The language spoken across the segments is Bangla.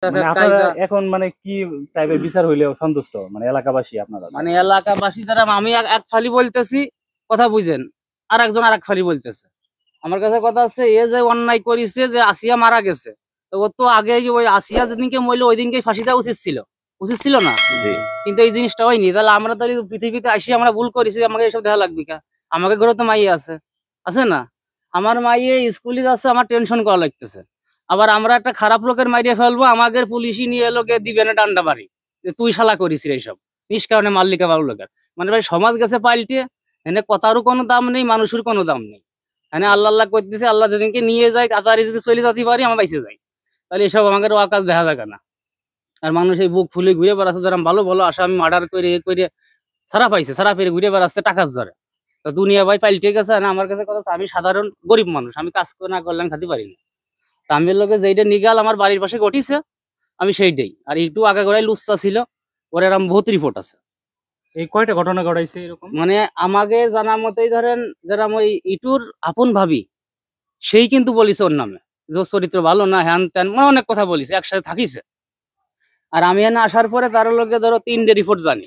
মানে আপনারা এখন মানে কি টাইপের বিচার হইলেও সন্তুষ্ট মানে এলাকাবাসী আপনারা? মানে এলাকাবাসী যারা, আমি এক ফালি বলতেছি কথা বুঝেন, আর একজন আর এক ফালি বলতেছে। আমার কাছে কথা আছে, এ যে অন্যায় করেছে, যে আসিয়া মারা গেছে, তো ও তো আগে ওই আসিয়া যেদিনকে মরলো ওই দিনকে ফাঁসি দেওয়া উচিত ছিল না? কিন্তু এই জিনিসটা হয়নি। তাহলে আমরা তাহলে পৃথিবীতে আসি আমরা ভুল করেছি, আমাকে এসব দেখা লাগবে কা? আমাকে ঘরে তো মাইয়ে আছে না? আমার মাইয়ে স্কুলে যাচ্ছে, আমার টেনশন করা লাগতেছে। আবার আমরা একটা খারাপ লোকের মাইরে ফেলবো, আমাদের পুলিশই নিয়ে এলোকে দিবে না ডান্ডা বাড়ি, যে তুই শালা করিস এইসব নিষ্কারণে মাল্লিকা বাবু লোকের। মানে ভাই সমাজ গেছে পাল্টে, এনে কথারও কোনো দাম নেই, মানুষের কোনো দাম নেই। মানে আল্লাহ আল্লাহ করতেছে, আল্লাহ যেদিনকে নিয়ে যায় তাড়াতাড়ি যদি চলে যেতে পারি আমার বাইসে যাই, তাহলে এসব আমাদের আকাশ দেখা যাবে না। আর মানুষ এই বুক ফুলে ঘুরে বেড়াচ্ছে, যারা ভালো ভালো আসামি মার্ডার করে ছাড়া পাইছে, ছাড়া পেরে ঘুরে বেড়াচ্ছে টাকার জ্বরে। তো দুনিয়া ভাই পাল্টে গেছে না। আমার কাছে কথা, আমি সাধারণ গরিব মানুষ, আমি কাজ না করলে আমি খাতে পারি না। তা আমি লোকে যেইটা নিগাল আমার বাড়ির পাশে ঘটিছে আমি সেইটাই। আর একটু আগে গোড়ায় লুচ্চা ছিল, ওর এরকম বহুত রিপোর্ট আছে। এই কয়টা ঘটনা ঘটাইছে এরকম? মানে আমাকে জানা মতেই ধরেন যারা ওই ইটুর আপন ভাবি, সেই কিন্তু বলিছে ওর নামে যে ওর চরিত্র ভালো না, হ্যান ত্যান, মানে অনেক কথা বলিছে, একসাথে থাকিছে। আর আমি এনে আসার পরে তার লোকে ধরো 3টে রিপোর্ট জানি।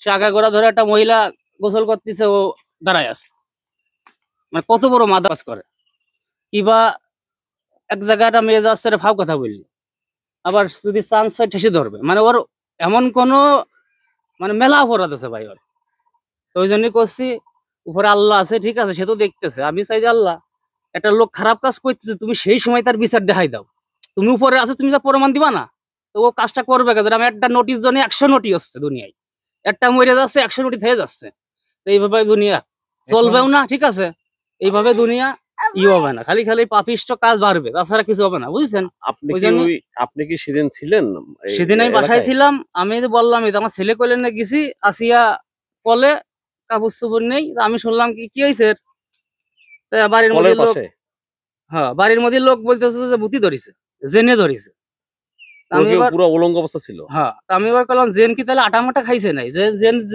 সে আগাগোড়া ধরে একটা মহিলা গোসল করতেছে, ও দাঁড়ায় আছে। মানে কত বড় মাদাস করে। কিবা এক জায়গায় একটা মেয়ে যাচ্ছে, ভাব কথা বললি, আবার যদি চান্স পাই ঠেসে ধরবে। মানে ওর এমন কোনো মানে মেলা অপরাধ আছে ভাই ওর। তো ওই জন্যই করছি, উপরে আল্লাহ আছে, ঠিক আছে, সে তো দেখতেছে। আমি চাই যে আল্লাহ, একটা লোক খারাপ কাজ করতেছে, তুমি সেই সময় তার বিচার দেখাই দাও। তুমি উপরে আছো, তুমি যা প্রমাণ দিবা না, তো ও কাজটা করবে কেন? আমি একটা নোটিশ জন্য 100 নোটিশ হচ্ছে দুনিয়ায়, একটা মরে যাচ্ছে 100 নোটিশ হয়ে যাচ্ছে। তো এইভাবে দুনিয়া চলবেও না, ঠিক আছে? এইভাবে দুনিয়া হবে না, খালি খালি পাপিষ্ট কাজ বাড়বে, তাছাড়া কিছু হবে না, বুঝছেন? আপনি কি সেদিন ছিলেন? সেদিন আমি বাসায় ছিলাম। আমি বললাম আমার ছেলে কইলেন না গেছি, আসিয়া কলে কাপড় চোপড় নেই। আমি শুনলাম কি হয়েছে, বাড়ির মধ্যে লোক, হ্যাঁ বাড়ির মধ্যে লোক বলতেছে যে ভূতি ধরিছে, জেনে ধরিছে। পুরো উলঙ্গ অবস্থা ছিল। হ্যাঁ, আমি এবার বললাম জেন কি তাহলে আটা মাটা খাইছে নাই, যে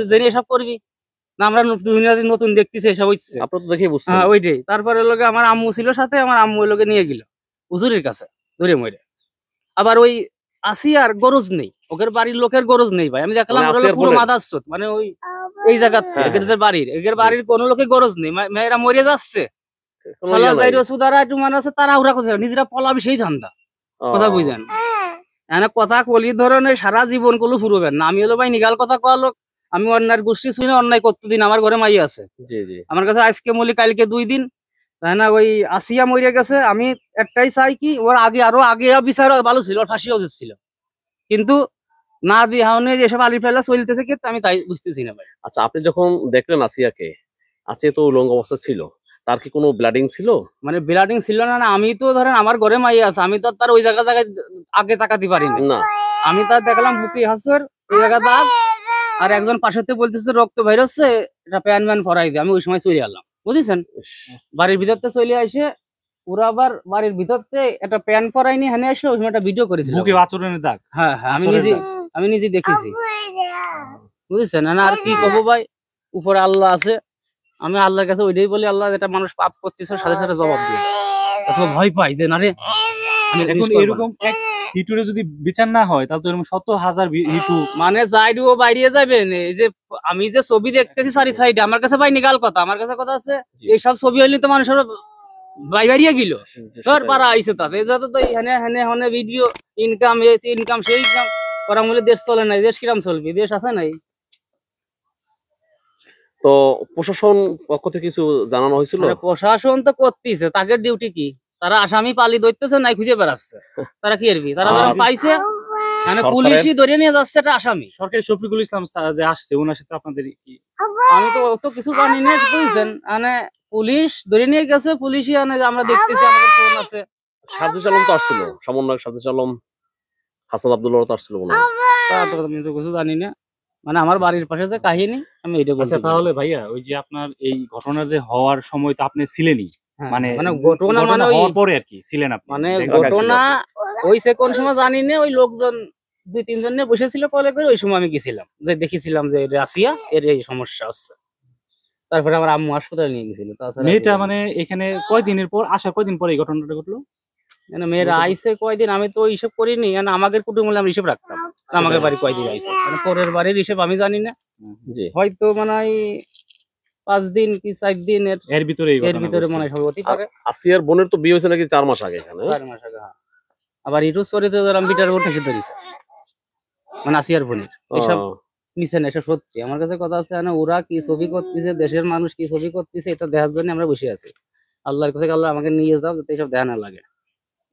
জেনে এসব করবি না? আমরা দুনিয়াতে নতুন দেখতেছি এসব হচ্ছে। আপনারা তো দেখেই বুঝছেন। হ্যাঁ ওইটাই। তারপরে লোকে আমার আম্মু ছিল সাথে, আমার আম্মু ওই লোকে নিয়ে গেল হুজুরের কাছে ধরে মরে। আবার ওই আসিয়ার গরজ নেই, ওদের বাড়ির লোকের গরজ নেই ভাই। আমি দেখলাম পুরো মাদাসত, মানে ওই এই জায়গা বাড়ির কোনো লোকের গরজ নেই। মেয়েরা মরে যাচ্ছে, তারা ওরা কথা নিজেরা পলাবি, সেই ধান্দা। কথা বুঝেন? কথা কলি ধরনের সারা জীবন কলু ফুরবেন না। আমি হলো ভাই নিগাল কথা কয়া লোক, আমি অন্যায়ের গোষ্ঠী শুনে অন্যায় করতে দিন। আমার ঘরে মাই আছে, আমার কাছে আজকে মলি কালকে 2 দিন, তাই না? ওই আসিয়া মরে গেছে। আমি একটাই চাই কি, ওর আরো আগে বিচার ভালো ছিল, ওর ফাঁসি উচিত ছিল। কিন্তু না বিহানে যেসব আলি ফেলা চলতেছে, কিন্তু আমি তাই বুঝতেছি না ভাই। আচ্ছা, আপনি যখন দেখলেন আসিয়াকে, আসিয়া তো উলঙ্গ অবস্থা ছিল, তার কি কোনো ব্লাডিং ছিল? মানে ব্লাডিং ছিল না? আমি তো ধরেন আমার ঘরে মাই আছে, আমি তো তার ওই জায়গায় আগে তাকাতে পারি না। আমি তার দেখলাম বুকে হাসর, এই জায়গা দাগ। আর একজন পাশেতে বলতেছে রক্ত বাইর হচ্ছে, এটা প্যান ম্যান ফরাই দিয়ে। আমি ওই সময় চলে গেলাম, বুঝেছেন? বাড়ির ভিতরতে চলে আসে, পুরো আবার বাড়ির ভিতরতে একটা প্যান ফরাইনি, হেনে এসে ওই সময় একটা ভিডিও করেছিল বুকে আচরণের দাগ। হ্যাঁ হ্যাঁ, আমি নিজে দেখেছি, বুঝেছেন? আর কি কব ভাই, উপরে আল্লাহ আছে। আমি আল্লাহর কাছে ওইটাই বলি, আল্লাহ এটা মানুষ পাপ করতেছে সাথে সাথে জবাব দিয়ে। তারপর ভয় পাই যে না রে, এখন এরকম এক হিটুরে যদি বিচার না হয়, তাহলে তো এরকম 100,000 হিটু মানে যাইডুও বাইরে যাবেন। এই যে আমি যে ছবি দেখতেছি সারি সাইডে, আমার কাছে ভাই নিগাল কথা, আমার কাছে কথা আছে, এইসব ছবি হইলে তো মানুষের বাইরিয়া গেল, ধর পারা আইসে তাতে যত তো হেনে হেনে হনে ভিডিও ইনকাম সেই ইনকাম করা মূল্যে দেশ চলে নাই। দেশ কিরাম চলবে? দেশ আছে নাই। তো প্রশাসন পক্ষ থেকে কিছু জানানো হয়েছিল? প্রশাসন তো করতেছে, তাদের ডিউটি কি? তারা আসামি পালি ধরতেছে নাই, খুঁজে বেড়াচ্ছে। তারা কি করবি? তারা ধরেন পাইছে, মানে পুলিশই ধরে নিয়ে যাচ্ছে একটা আসামি। সরকারি শফিকুল ইসলাম যে আসছে, ওনার সাথে আপনাদের কি? আমি তো অত কিছু জানি না, বুঝছেন? মানে পুলিশ ধরে নিয়ে গেছে, পুলিশই আনে, আমরা দেখতেছি, আমাদের ফোন আছে। সাজেদ আলম তো আসছিল, সমন্বয়ক সাজেদ আলম, হাসান আব্দুল্লাহ তো আসছিল মনে হয়। আমি তো কিছু জানি না, মানে আমার বাড়ির পাশে যে কাহিনী, আমি এটা বলছি। তাহলে ভাইয়া, ওই যে আপনার এই ঘটনা যে হওয়ার সময় তো আপনি ছিলেনই, মানে ঘটনা মানে হওয়ার পরে আর কি ছিলেন আপনি? মানে ঘটনা হইছে কোন সময় জানি না, ওই লোকজন 2-3 জন নিয়ে বসেছিল কলে করে, ওই সময় আমি গেছিলাম, যে দেখেছিলাম যে রাশিয়া এর এই সমস্যা হচ্ছে। তারপরে আমার আম্মু হাসপাতালে নিয়ে গেছিল। মেয়েটা মানে এখানে কয়দিনের পর, আসার কয়দিন পরে এই ঘটনাটা ঘটলো? মানে মেয়েরা আইসে কয়দিন আমি তো হিসেব করিনি, মানে আমাদের কুটুম হলে আমরা হিসেব রাখতাম, আমাদের বাড়ি কয়দিন আইসে, মানে পরের বাড়ির হিসেব আমি জানি না, জি হয়তো মানে হয় 5 দিন কি 4 দিন এর ভিতরে এই এর ঘটনা ভিতরে ঘটছে। মনে হয় সব হতে পারে। আসিয়ার বোনের তো বিয়ে হয়েছে নাকি 4 মাস আগে এখানে? 4 মাস আগে, হ্যাঁ। আবার ইটু চরিতে ধরলাম বিটার উঠে ধরেছে, মানে আসিয়ার বোনের এসব আহ, নিচে না, এসব সত্যি। আমার কাছে কথা আছে, না ওরা কি ছবি করতেছে, দেশের মানুষ কি ছবি করতেছে, এটা দেখার জন্য আমরা বসে আছি। আল্লাহর কাছে আল্লাহ আমাকে নিয়ে যাও, যাতে এসব দেখা না লাগে,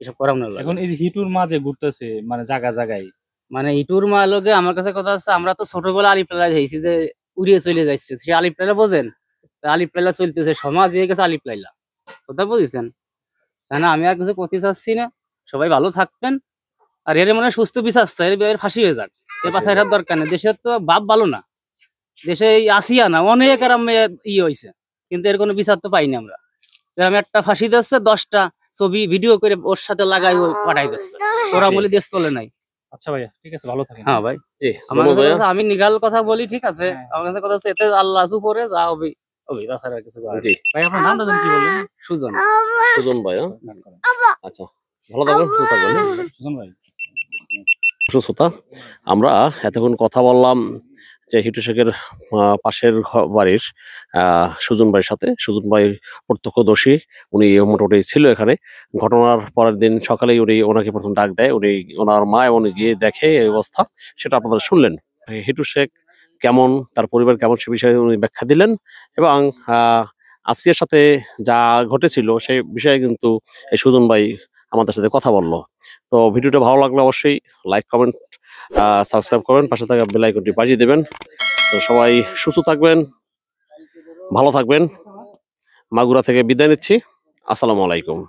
এসব করাও না লাগে। এখন এই যে হিটুর মাঝে ঘুরতেছে মানে জায়গা জায়গায়, মানে ইটুর মা লোকে আমার কাছে কথা আছে, আমরা তো ছোটবেলা আলিপ্লালা হয়েছি যে উড়িয়ে চলে যাচ্ছে, সে আলিপ্লালা বোঝেন, আলিপ্লালা চলতেছে, সমাজ হয়ে গেছে আলিপ্লাইলা, কথা বুঝেছেন? তাই না, আমি আর কিছু করতে চাচ্ছি না, সবাই ভালো থাকবেন। আর এর মানে সুস্থ বিচার চাই, এর ফাঁসি হয়ে যাক, এর পাশে এটার দরকার নেই। দেশের তো বাপ ভালো না, দেশে এই আসিয়া না অনেক আরাম হয়েছে, কিন্তু এর কোনো বিচার তো পাইনি আমরা। এরকম একটা ফাঁসি দিচ্ছে, 10টা ছবি ভিডিও করে ওর সাথে লাগাই ও পাঠাই দিচ্ছে, ওরা বলে দেশ চলে নাই। আচ্ছা ভাইয়া ঠিক আছে, ভালো থাকেন। হ্যাঁ ভাই, জি আমার ধন্যবাদ কাছে ভাইয়া। কথা, আমি নিগাল কথা বলি, ঠিক আছে, হ্যাঁ। আমার কাছে কথা হচ্ছে এতে আল্লাহ উপরে যা হবে হবে, তাছাড়া আর কিছু করার নেই। জি ভাই আপনার নামটা জানেন কি বললেন? সুজন। সুজন ভাইয়া, আচ্ছা ভালো থাকবেন, সুস্থ থাকবেন। সুজন ভাই। সুস্থতা, আমরা এতক্ষণ কথা বললাম যে হিটু শেখের পাশের বাড়ির সুজন ভাইয়ের সাথে। সুজন ভাই প্রত্যক্ষদর্শী, উনি মোটামুটি ছিল এখানে। ঘটনার পরের দিন সকালেই উনি ওনাকে প্রথম ডাক দেয়, উনি ওনার মা এবং গিয়ে দেখে এই অবস্থা, সেটা আপনারা শুনলেন। হিটু শেখ কেমন, তার পরিবার কেমন, সে বিষয়ে উনি ব্যাখ্যা দিলেন, এবং আসিয়ার সাথে যা ঘটেছিল সেই বিষয়ে কিন্তু এই সুজন ভাই আমাদের সাথে কথা বললো। তো ভিডিওটা ভালো লাগলে অবশ্যই লাইক, কমেন্ট, সাবস্ক্রাইব করবেন, পাশে থাকা বেল আইকনটি বাজিয়ে দেবেন। তো সবাই সুস্থ থাকবেন, ভালো থাকবেন। মাগুরা থেকে বিদায় নিচ্ছি। আসসালামু আলাইকুম।